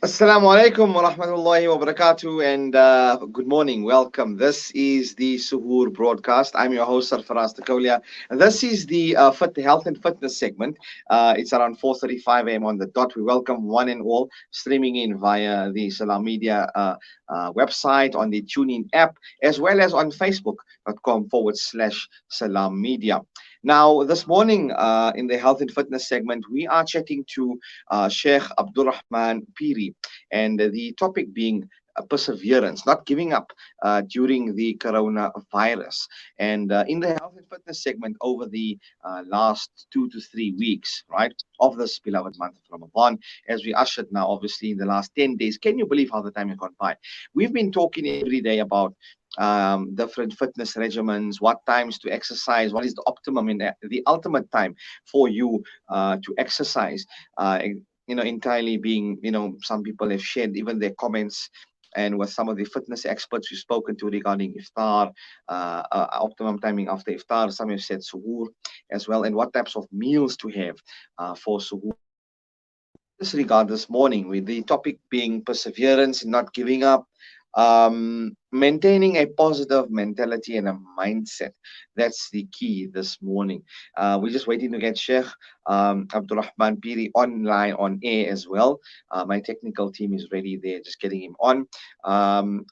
Assalamu alaikum wa rahmatullahi wa barakatuh and good morning. Welcome. This is the Suhoor broadcast. I'm your host, Sarfaraaz Takolia. And this is the health and fitness segment. It's around 4:35 a.m. on the dot. We welcome one and all streaming in via the Salam Media website, on the TuneIn app, as well as on Facebook.com/Salam Media. Now, this morning in the health and fitness segment, we are chatting to Sheikh Abdur Rahman Phiri, and the topic being perseverance, not giving up during the coronavirus. And in the health and fitness segment over the last 2 to 3 weeks, right, of this beloved month of Ramadan, as we ushered now, obviously, in the last 10 days, can you believe how the time has gone by? We've been talking every day about different fitness regimens, what times to exercise, what is the optimum in the ultimate time for you to exercise. Entirely being, some people have shared even their comments. And with some of the fitness experts we've spoken to regarding iftar, optimum timing after iftar, some have said suhoor as well, and what types of meals to have for suhoor. This regard this morning, with the topic being perseverance and not giving up, maintaining a positive mentality and a mindset. That's the key this morning. We're just waiting to get Sheikh Abdur Rahman Phiri online on air as well. My technical team is ready there, just getting him on. And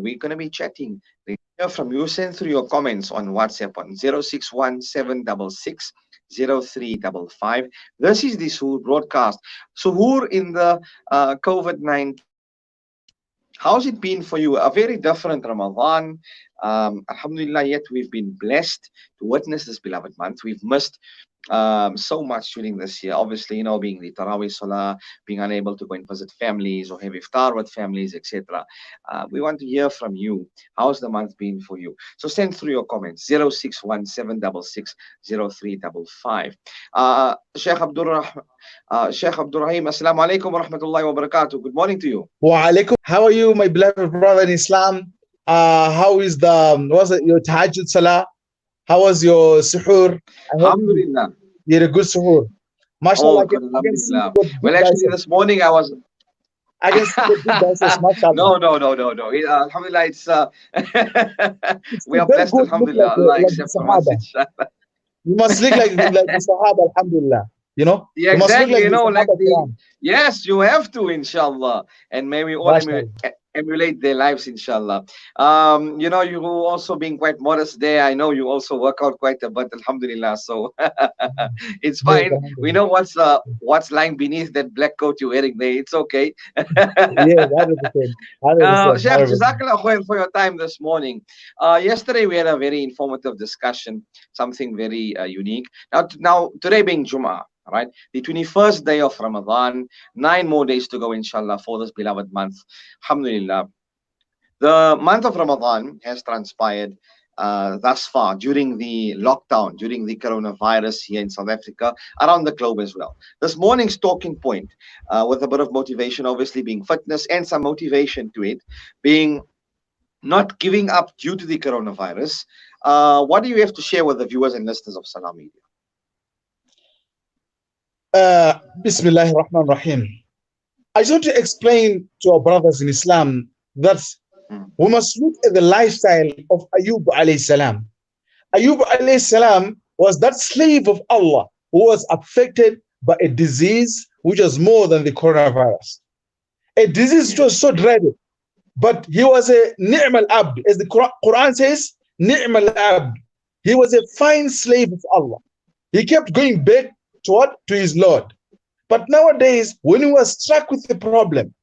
we're going to be chatting. Hear from you. Send through your comments on WhatsApp on 0617660355. This is the Suhoor broadcast. Suhoor in the COVID-19. How's it been for you? A very different Ramadan. Alhamdulillah, yet we've been blessed to witness this beloved month. We've missed so much during this year. Obviously, being the Taraweeh Salah, being unable to go and visit families or have iftar with families, etc. We want to hear from you. How's the month been for you? So send through your comments, 0617660355. Sheikh Abdur Rahim, Assalamu alaikum wa rahmatullahi wa barakatuh. Good morning to you. Wa alaikum. How are you, my beloved brother in Islam? How is your Tahajjud Salah? How was your suhoor? Alhamdulillah. You had a good suhoor. MashaAllah, good, alhamdulillah. Well, actually, this morning I was. I can see the good dances, mashallah. No. Alhamdulillah, it's we are blessed, alhamdulillah. Allah accept from us, inshallah. You must look like the Sahaba, alhamdulillah. Yeah, exactly. Yes, you have to, inshallah. And may we all emulate their lives, inshallah. You also being quite modest there. I know you also work out quite a bit, alhamdulillah. So it's fine. We know what's lying beneath that black coat you're wearing there. It's okay. Sheikh, Jazakallah khair for your time this morning. Yesterday we had a very informative discussion, something very unique. Now today being Jum'ah, right? The 21st day of Ramadan, 9 more days to go, inshallah, for this beloved month. Alhamdulillah. The month of Ramadan has transpired thus far during the lockdown, during the coronavirus here in South Africa, around the globe as well. This morning's talking point, with a bit of motivation, obviously being fitness and some motivation to it, being not giving up due to the coronavirus. What do you have to share with the viewers and listeners of Salam Media? Bismillahir Rahmanir Rahim. I just want to explain to our brothers in Islam that we must look at the lifestyle of Ayub alayhi salam. Ayub alayhi salam was that slave of Allah who was affected by a disease which was more than the coronavirus. A disease which was so dreaded, but he was a ni'mal abd, as the Quran says, ni'mal abd. He was a fine slave of Allah. He kept going back to his Lord. But nowadays, when we are struck with a problem,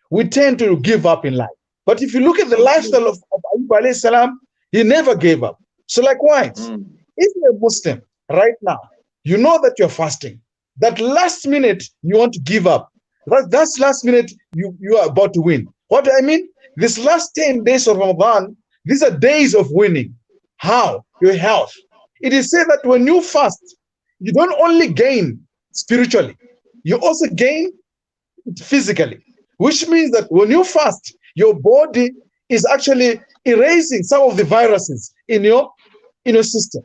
we tend to give up in life. But if you look at the lifestyle of Ayub alayhi salam, he never gave up. So likewise, if you're a Muslim right now, you know that you're fasting. That last minute you want to give up. That's last minute you are about to win. What do I mean? This last 10 days of Ramadan, these are days of winning. How? Your health. It is said that when you fast, you don't only gain spiritually, you also gain physically, which means that when you fast, your body is actually erasing some of the viruses in your system.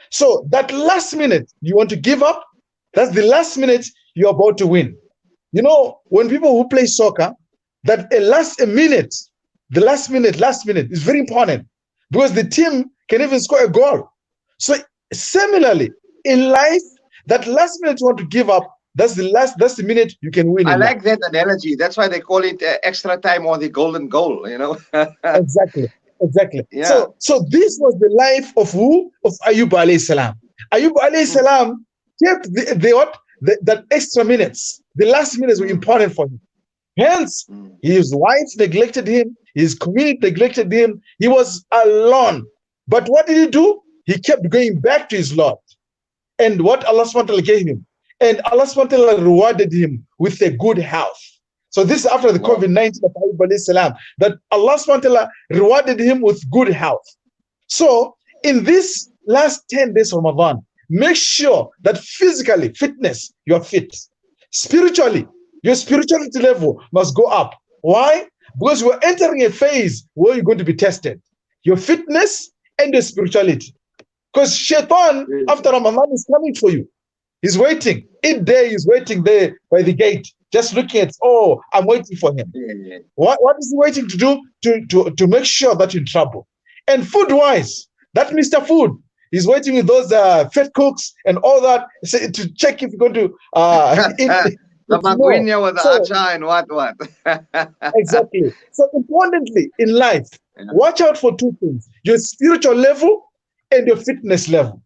So that last minute you want to give up, that's the last minute you're about to win. You know, when people who play soccer, that last minute is very important because the team can even score a goal. So similarly, in life, that last minute you want to give up, that's the minute you can win I in life. like that analogy. That's why they call it extra time or the golden goal, you know. Exactly, exactly. Yeah. So this was the life of who? Of Ayub alayhi salam. Ayub alayhi Mm, salam kept that extra minutes. The last minutes were mm, important for him. Hence, mm. his wife neglected him, his community neglected him. He was alone. But what did he do? He kept going back to his Lord and what Allah subhanahu wa ta'ala gave him. And Allah subhanahu wa ta'ala rewarded him with a good health. So this is after the Allah. COVID-19 of Ayub alayhi salam, that Allah subhanahu wa ta'ala rewarded him with good health. So in this last 10 days of Ramadan, make sure that physically, fitness, you're fit. Spiritually, your spirituality level must go up. Why? Because we're entering a phase where you're going to be tested. Your fitness and your spirituality. Because Shaitan, Really. after Ramadan, is coming for you. He's waiting. Each day he's waiting there by the gate, just looking at, oh, I'm waiting for him. Yeah, yeah. What is he waiting to do? To make sure that you're in trouble. And food-wise, that Mr. Food, he's waiting with those fat cooks and all that to check if you're going to eat. The No. Maguinia with the So acha and what. exactly. So importantly in life, Yeah. watch out for two things: your spiritual level and your fitness level.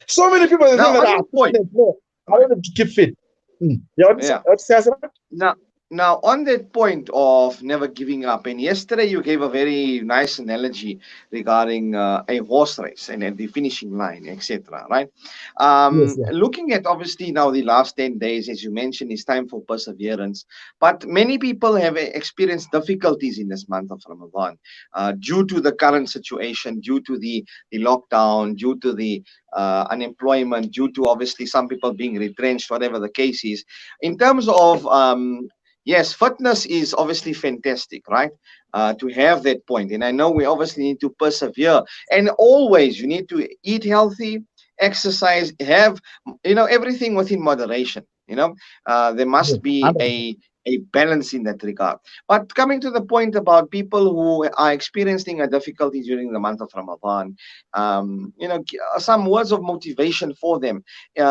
So many people they Now, think that on that point, fitness, no, I right. want them to keep fit. Yeah, Yeah. what say, Asra? Now, now on that point of never giving up, and yesterday you gave a very nice analogy regarding a horse race and at the finishing line, etc. Right? Yes, yeah. Looking at obviously now the last 10 days, as you mentioned, is time for perseverance. But many people have experienced difficulties in this month of Ramadan due to the current situation, due to the lockdown, due to the unemployment, due to obviously some people being retrenched, whatever the case is. In terms of yes, fitness is obviously fantastic, right? To have that point, and I know we obviously need to persevere, and always you need to eat healthy, exercise, have everything within moderation. There Yes, must be 100%. a balance in that regard. But coming to the point about people who are experiencing a difficulty during the month of Ramadan, some words of motivation for them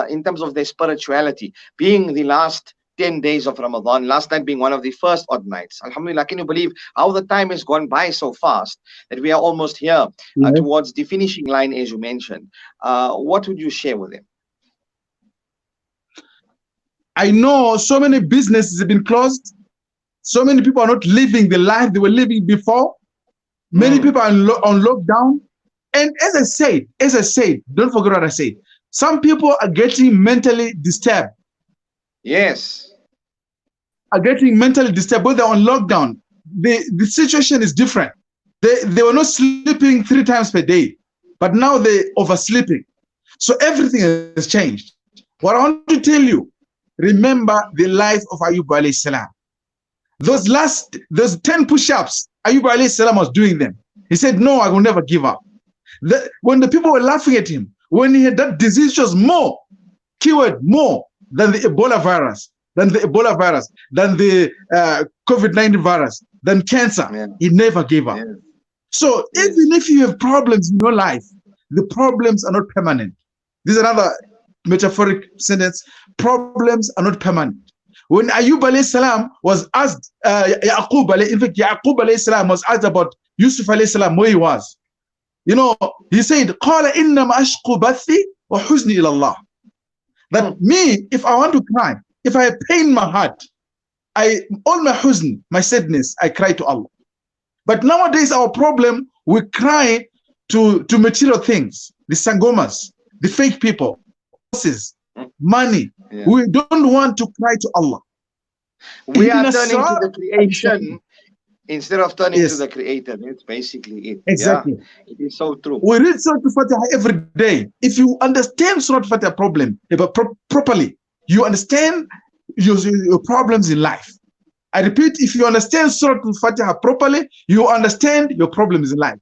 in terms of their spirituality, being the last 10 days of Ramadan, last night being one of the first odd nights. Alhamdulillah, can you believe how the time has gone by so fast that we are almost here Yes. towards the finishing line, as you mentioned? What would you share with them? I know so many businesses have been closed. So many people are not living the life they were living before. Many Mm, people are on lockdown. And as I said, don't forget what I said. Some people are getting mentally disturbed, yes. but they're on lockdown. The situation is different. They were not sleeping 3 times per day, but now they're oversleeping. So everything has changed. What I want to tell you, remember the life of Ayub alayhi salam. Those 10 push-ups, Ayub alayhi salam was doing them. He said, no, I will never give up. When the people were laughing at him, when he had that disease was more, keyword more than the Ebola virus, than the COVID-19 virus, than cancer, Yeah, he never gave up. yes, So yes. even if you have problems in your life, the problems are not permanent. This is another metaphoric sentence. Problems are not permanent. When Ayub alayhi salam was asked, in fact, Yaqub alayhi salam was asked about Yusuf alayhi salam, where he was. He said, قال إنما أشكو بثي وحزني إلى الله. That Mm, me, if I want to cry, if I have pain in my heart, all my huzn, my sadness, I cry to Allah. But nowadays, our problem, we cry to material things, the sangomas, the fake people, houses, mm, money. yeah. We don't want to cry to Allah. We are Ihdina turning to as-sirat the creation instead of turning to Yes, the creator. That's basically it. Yeah, exactly. it is so true. We read Surah Al-Fatiha every day. If you understand Surah Al-Fatiha properly, you understand your problems in life. I repeat, if you understand Surah Al-Fatiha properly, you understand your problems in life.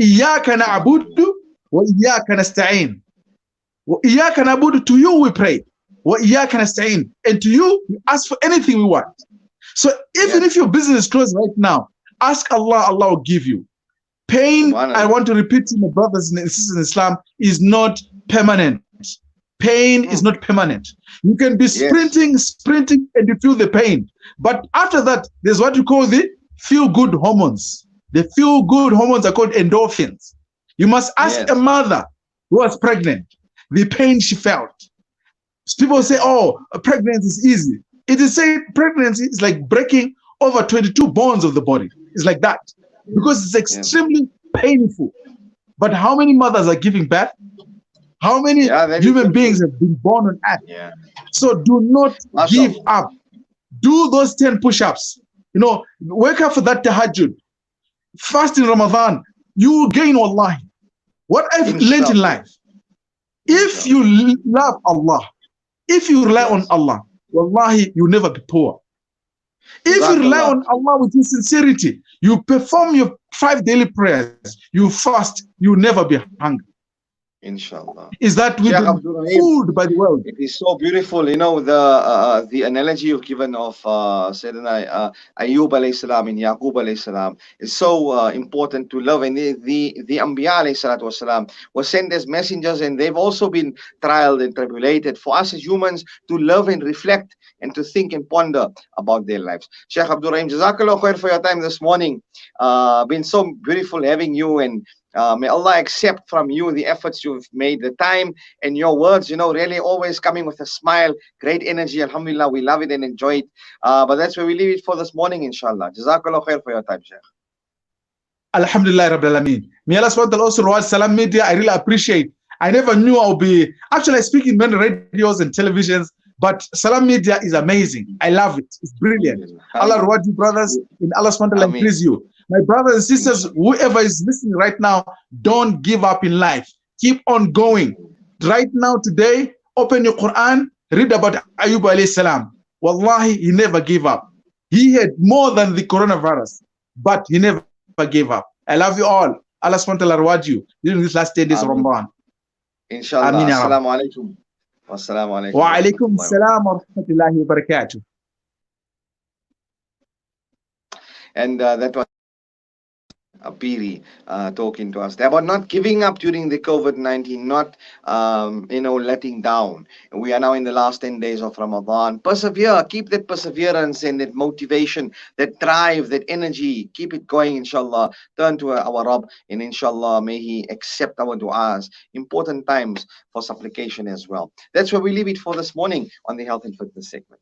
إِيَّاكَ نَعْبُدُ وَإِيَّاكَ نَسْتَعِينُ. وَإِيَّاكَ نَعْبُدُ, to you we pray. وَإِيَّاكَ نَسْتَعِينُ. And to you, we ask for anything we want. So even if your business is closed right now, ask Allah, Allah will give you. Pain, I want to repeat to my brothers and sisters in Islam, is not permanent. Pain is not permanent. You can be sprinting, and you feel the pain. But after that, there's what you call the feel-good hormones. The feel-good hormones are called endorphins. You must ask a mother who was pregnant, the pain she felt. People say, oh, pregnancy is easy. It is said pregnancy is like breaking over 22 bones of the body. It's like that. Because it's extremely painful. But how many mothers are giving birth? How many human beings have been born on earth? So do not give up. Do those 10 push-ups. You know, wake up for that tahajjud. Fast in Ramadan. You will gain wallahi. What I've learned in life, if you love Allah, if you rely on Allah, wallahi, you'll never be poor. If you rely on Allah with your sincerity, you perform your 5 daily prayers, you fast, you'll never be hungry. Inshallah. Is that with food by the world? It is so beautiful. You know, the analogy you've given of Sayyidina Ayyub alayhi salam and Yaqub alayhi salam is so important to love. And the Anbiya alayhi salatu wasalam were sent as messengers, and they've also been trialed and tribulated. For us as humans to love and reflect and to think and ponder about their lives. Sheikh Abdur Rahim, Jazakallah khair for your time this morning. Been so beautiful having you, and may Allah accept from you the efforts you've made, the time and your words, you know, really always coming with a smile, great energy. Alhamdulillah, we love it and enjoy it. But that's where we leave it for this morning, inshallah. Jazakallah khair for your time, Sheikh. Alhamdulillah Rabbil Alameen. May Allah SWT also reward Salam Media. I really appreciate. I never knew I'll be actually speaking many radios and televisions, but Salam Media is amazing. I love it. It's brilliant. Allah reward you, brothers, and Allah SWT increase you. My brothers and sisters, whoever is listening right now, don't give up in life. Keep on going. Right now, today, open your Quran, read about Ayyub alayhi salam. Wallahi, he never gave up. He had more than the coronavirus, but he never gave up. I love you all. Allah SWT reward you during these last 10 days of Ramadan. Inshallah. Assalamu alaikum. Wassalamu alaikum. Wa alaikum assalam wa rahmatullahi wa barakatuh. And that was Phiri talking to us about not giving up during the COVID-19, not letting down. We are now in the last 10 days of Ramadan. Persevere, keep that perseverance and that motivation, that drive, that energy. Keep it going, inshallah. Turn to our Rabb, and inshallah may He accept our du'as. Important times for supplication as well. That's where we leave it for this morning on the Health and Fitness segment.